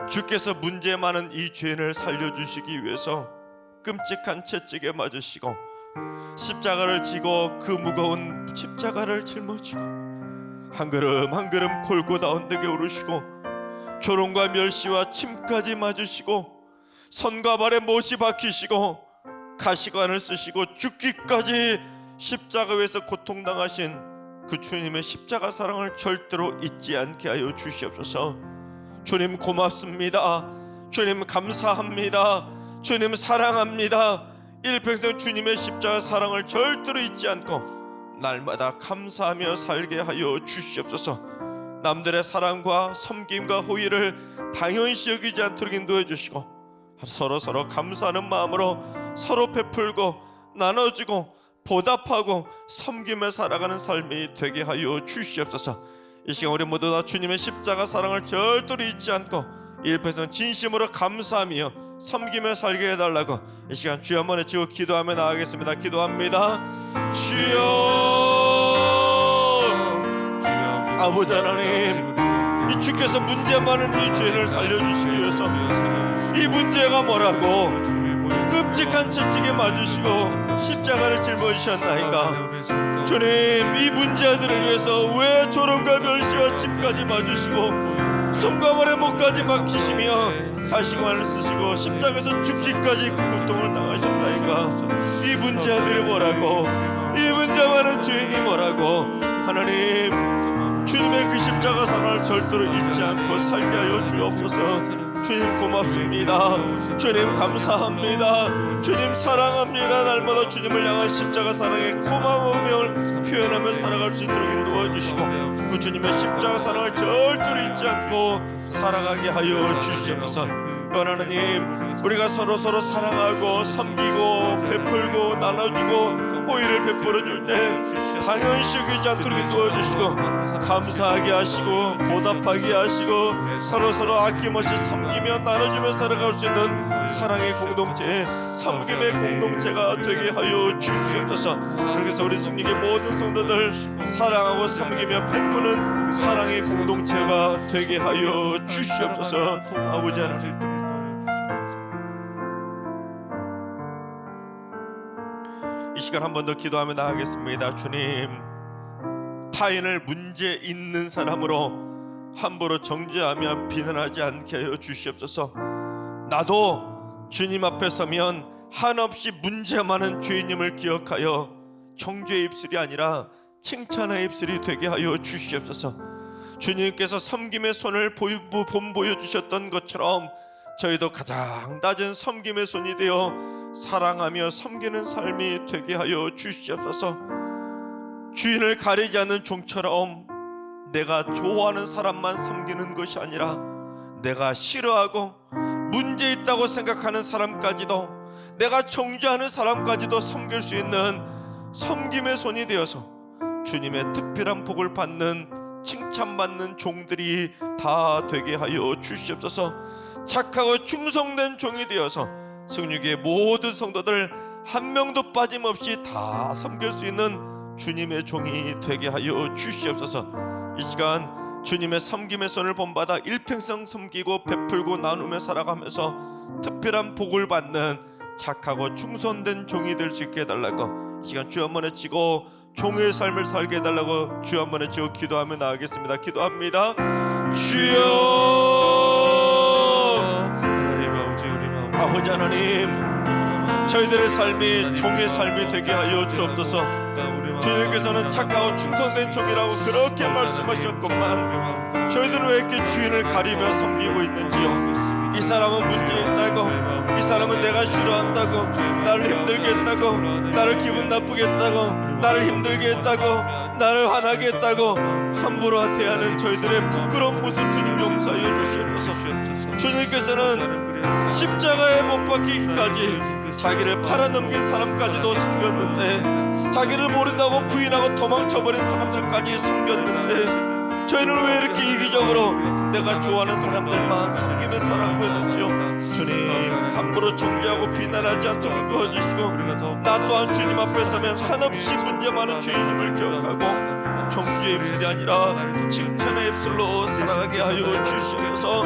주께서 문제 많은 이 죄인을 살려주시기 위해서 끔찍한 채찍에 맞으시고 십자가를 지고 그 무거운 십자가를 짊어지고 한 걸음 한 걸음 골고다 언덕에 오르시고 조롱과 멸시와 침까지 맞으시고 손과 발에 못이 박히시고 가시관을 쓰시고 죽기까지 십자가 위에서 고통당하신 그 주님의 십자가 사랑을 절대로 잊지 않게 하여 주시옵소서. 주님 고맙습니다. 주님 감사합니다. 주님 사랑합니다. 일평생 주님의 십자가 사랑을 절대로 잊지 않고 날마다 감사하며 살게 하여 주시옵소서. 남들의 사랑과 섬김과 호의를 당연시 여기지 않도록 인도해 주시고 서로 감사하는 마음으로 서로 베풀고 나눠주고 보답하고 섬기며 살아가는 삶이 되게 하여 주시옵소서. 이 시간 우리 모두 다 주님의 십자가 사랑을 절대로 잊지 않고 일평생 진심으로 감사하며 섬기며 살게 해달라고 이 시간 주여 한번 외치고 기도하며 나가겠습니다. 기도합니다. 주여 아버지 하나님, 이 주께서 문제 많은 이 죄인을 살려주시기 위해서 이 문제가 뭐라고 끔찍한 채찍에 맞으시고 십자가를 짊어지셨나이까. 주님, 이 문제들을 위해서 왜 조롱과 멸시와 침까지 맞으시고 손과 발에 목까지 막히시며 가시관을 쓰시고 십자가에서 죽기까지 그 고통을 당하셨나이까. 이 문제들이 뭐라고, 이 문제 많은 죄인이 뭐라고. 하나님, 주님의 그 십자가 사랑을 절대로 잊지 않고 살게 하여 주옵소서. 주님 고맙습니다. 주님 감사합니다. 주님 사랑합니다. 날마다 주님을 향한 십자가 사랑의 고마움을 표현하며 살아갈 수 있도록 인도해 주시고 그 주님의 십자가 사랑을 절대로 잊지 않고 살아가게 하여 주시옵소서. 하나님, 우리가 서로 사랑하고 섬기고 베풀고 나눠주고 호의를 베풀어 줄 때 당연시 여기지 않도록 인도해 주시고 감사하게 하시고 보답하게 하시고 서로 아낌없이 섬기며 나눠주며 살아갈 수 있는 사랑의 공동체, 섬김의 공동체가 되게 하여 주시옵소서. 그래서 우리 승리의 모든 성도들 사랑하고 섬기며 베푸는 사랑의 공동체가 되게 하여 주시옵소서. 아버지 하나님, 이 시간 한 번 더 기도하며 나가겠습니다. 주님, 타인을 문제 있는 사람으로 함부로 정죄하며 비난하지 않게 하여 주시옵소서. 나도 주님 앞에 서면 한없이 문제 많은 죄인임을 기억하여 정죄의 입술이 아니라 칭찬의 입술이 되게 하여 주시옵소서. 주님께서 섬김의 손을 보여주셨던 것처럼 저희도 가장 낮은 섬김의 손이 되어 사랑하며 섬기는 삶이 되게 하여 주시옵소서. 주인을 가리지 않는 종처럼 내가 좋아하는 사람만 섬기는 것이 아니라 내가 싫어하고 문제 있다고 생각하는 사람까지도, 내가 정죄하는 사람까지도 섬길 수 있는 섬김의 손이 되어서 주님의 특별한 복을 받는, 칭찬받는 종들이 다 되게 하여 주시옵소서. 착하고 충성된 종이 되어서 승리교회 모든 성도들 한 명도 빠짐없이 다 섬길 수 있는 주님의 종이 되게 하여 주시옵소서. 이 시간 주님의 섬김의 손을 본받아 일평생 섬기고 베풀고 나누며 살아가면서 특별한 복을 받는 착하고 충성된 종이 될 수 있게 해달라고, 이 시간 주 한 번에 치고 종의 삶을 살게 해달라고 주 한 번에 치고 기도하며 나가겠습니다. 기도합니다. 주여, 아버지 하나님, 저희들의 삶이 종의 삶이 되게 하여 주옵소서. 주님께서는 착하고 충성된 종이라고 그렇게 말씀하셨건만 저희들은 왜 이렇게 주인을 가리며 섬기고 있는지요? 이 사람은 문제 있다고, 이 사람은 내가 싫어한다고, 나를 힘들게 했다고, 나를 기분 나쁘게 했다고, 나를 힘들게 했다고, 나를 화나게 했다고 함부로 대하는 저희들의 부끄러운 모습 주님 용서하여 주시옵소서. 주님께서는 십자가에 못 박히기까지 자기를 팔아넘긴 사람까지도 섬겼는데, 자기를 모른다고 부인하고 도망쳐버린 사람들까지 섬겼는데, 저희는 왜 이렇게 이기적으로 내가 좋아하는 사람들만 섬기며 살아가고 있는지요? 주님, 함부로 정죄하고 비난하지 않도록 도와주시고, 나 또한 주님 앞에 서면 한없이 문제 많은 죄인임을 기억하고 정죄의 입술이 아니라 칭찬의 입술로 살아가게 하여 주시옵소서.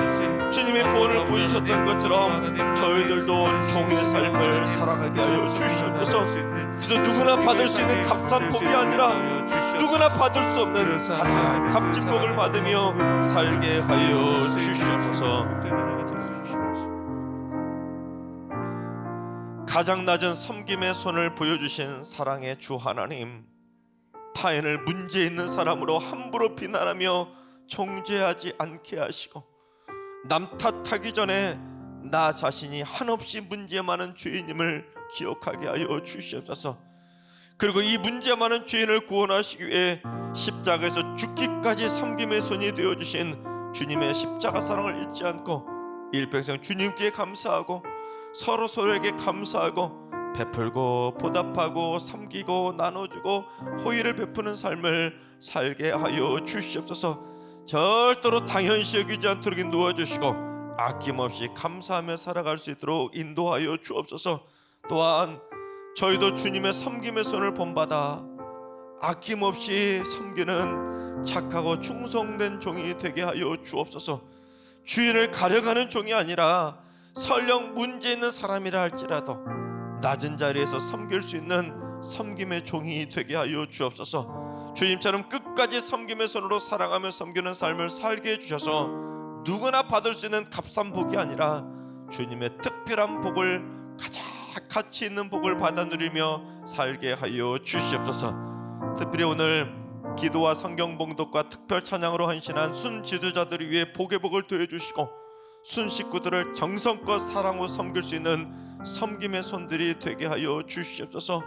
주님의 본을 보여주셨던 것처럼 저희들도 종의 삶을 살아가게 하여 주시옵소서. 그래서 누구나 받을 수 있는 값싼 복이 아니라 누구나 받을 수 없는 가장 값진 복을 받으며 살게 하여 주시옵소서. 가장 낮은 섬김의 손을 보여주신 사랑의 주 하나님, 타인을 문제 있는 사람으로 함부로 비난하며 정죄하지 않게 하시고, 남 탓하기 전에 나 자신이 한없이 문제 많은 죄인임을 기억하게 하여 주시옵소서. 그리고 이 문제 많은 죄인을 구원하시기 위해 십자가에서 죽기까지 섬김의 손이 되어주신 주님의 십자가 사랑을 잊지 않고 일평생 주님께 감사하고 서로 서로에게 감사하고 베풀고 보답하고 섬기고 나눠주고 호의를 베푸는 삶을 살게 하여 주시옵소서. 절대로 당연시 여기지 않도록 인도해주시고 아낌없이 감사하며 살아갈 수 있도록 인도하여 주옵소서. 또한 저희도 주님의 섬김의 손을 본받아 아낌없이 섬기는 착하고 충성된 종이 되게 하여 주옵소서. 주인을 가려가는 종이 아니라 설령 문제 있는 사람이라 할지라도 낮은 자리에서 섬길 수 있는 섬김의 종이 되게 하여 주옵소서. 주님처럼 끝까지 섬김의 손으로 살아가며 섬기는 삶을 살게 해주셔서 누구나 받을 수 있는 값싼 복이 아니라 주님의 특별한 복을, 가장 가치 있는 복을 받아 누리며 살게 하여 주시옵소서. 특별히 오늘 기도와 성경 봉독과 특별 찬양으로 헌신한 순 지도자들을 위해 복의 복을 더해주시고 순 식구들을 정성껏 사랑으로 섬길 수 있는 섬김의 손들이 되게 하여 주시옵소서.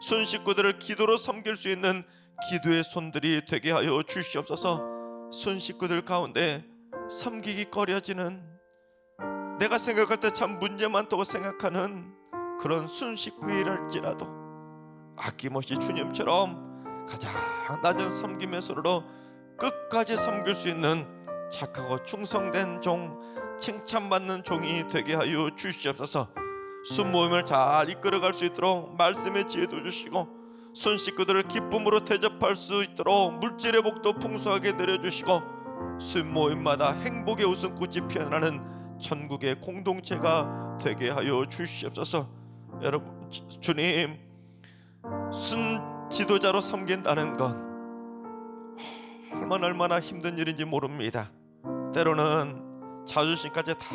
순 식구들을 기도로 섬길 수 있는 기도의 손들이 되게 하여 주시옵소서. 순 식구들 가운데 섬기기 꺼려지는, 내가 생각할 때 참 문제 많다고 생각하는 그런 순 식구일지라도 아낌없이 주님처럼 가장 낮은 섬김의 손으로 끝까지 섬길 수 있는 착하고 충성된 종, 칭찬받는 종이 되게 하여 주시옵소서. 순 모임을 잘 이끌어갈 수 있도록 말씀의 지혜도 주시고 순 식구들을 기쁨으로 대접할 수 있도록 물질의 복도 풍성하게 내려주시고 순 모임마다 행복의 웃음꽃이 피어나는 천국의 공동체가 되게 하여 주시옵소서. 여러분, 주님, 순 지도자로 섬긴다는 건 얼마나 힘든 일인지 모릅니다. 때로는 자존심까지 다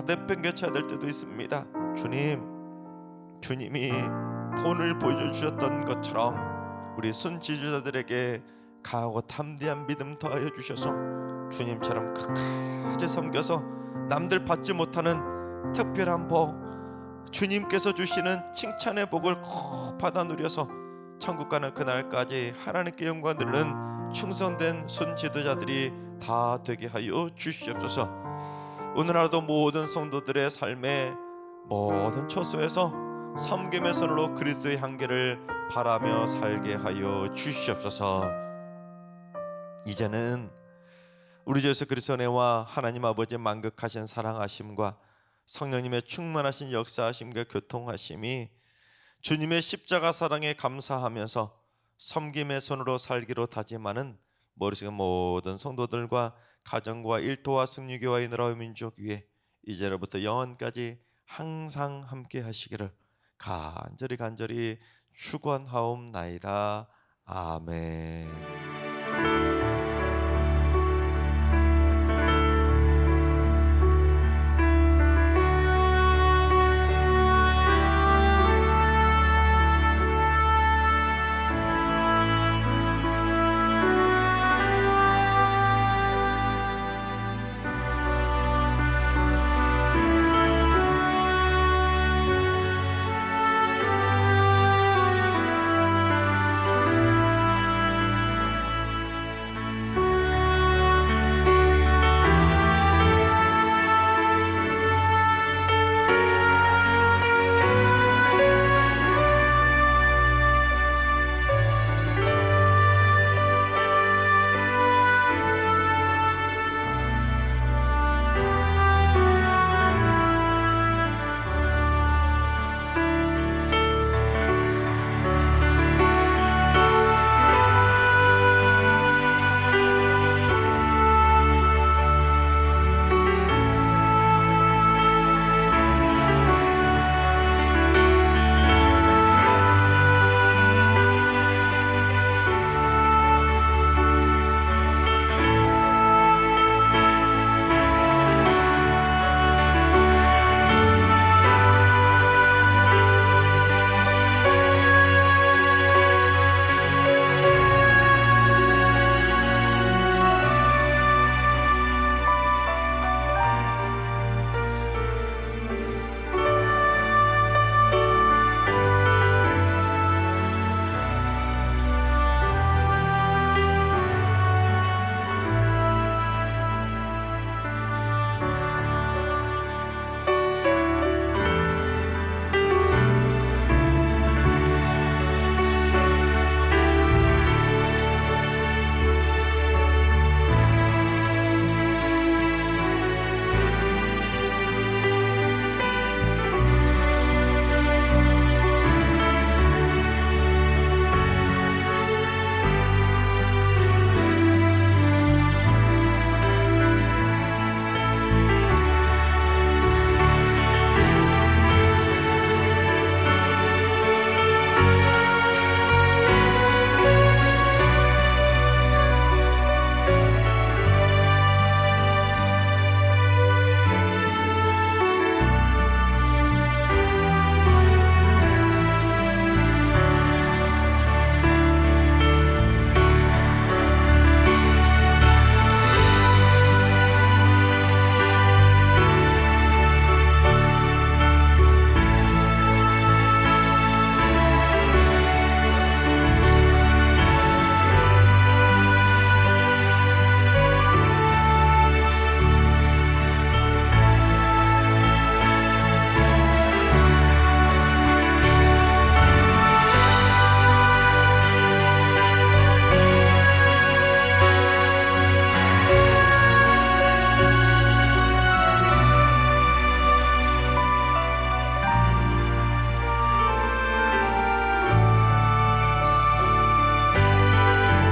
내팽개쳐야 될 때도 있습니다. 주님이 본을 보여주셨던 것처럼 우리 순지주자들에게 강하고 담대한 믿음 더하여 주셔서 주님처럼 끝까지 섬겨서 남들 받지 못하는 특별한 복, 주님께서 주시는 칭찬의 복을 꼭 받아 누려서 천국 가는 그날까지 하나님께 영광 드리는 충성된 순지도자들이 다 되게 하여 주시옵소서. 오늘 하루도 모든 성도들의 삶의 모든 처소에서 섬김의 손으로 그리스도의 향기를 바라며 살게 하여 주시옵소서. 이제는 우리 주 예수 그리스도의 은혜와 하나님 아버지의 만극하신 사랑하심과 성령님의 충만하신 역사하심과 교통하심이 주님의 십자가 사랑에 감사하면서 섬김의 손으로 살기로 다짐하는 머리숙의 모든 성도들과 가정과 일터와 승리교와 나라와 민족 위에 이제로부터 영원까지 항상 함께 하시기를 간절히 축원하옵나이다. 아멘.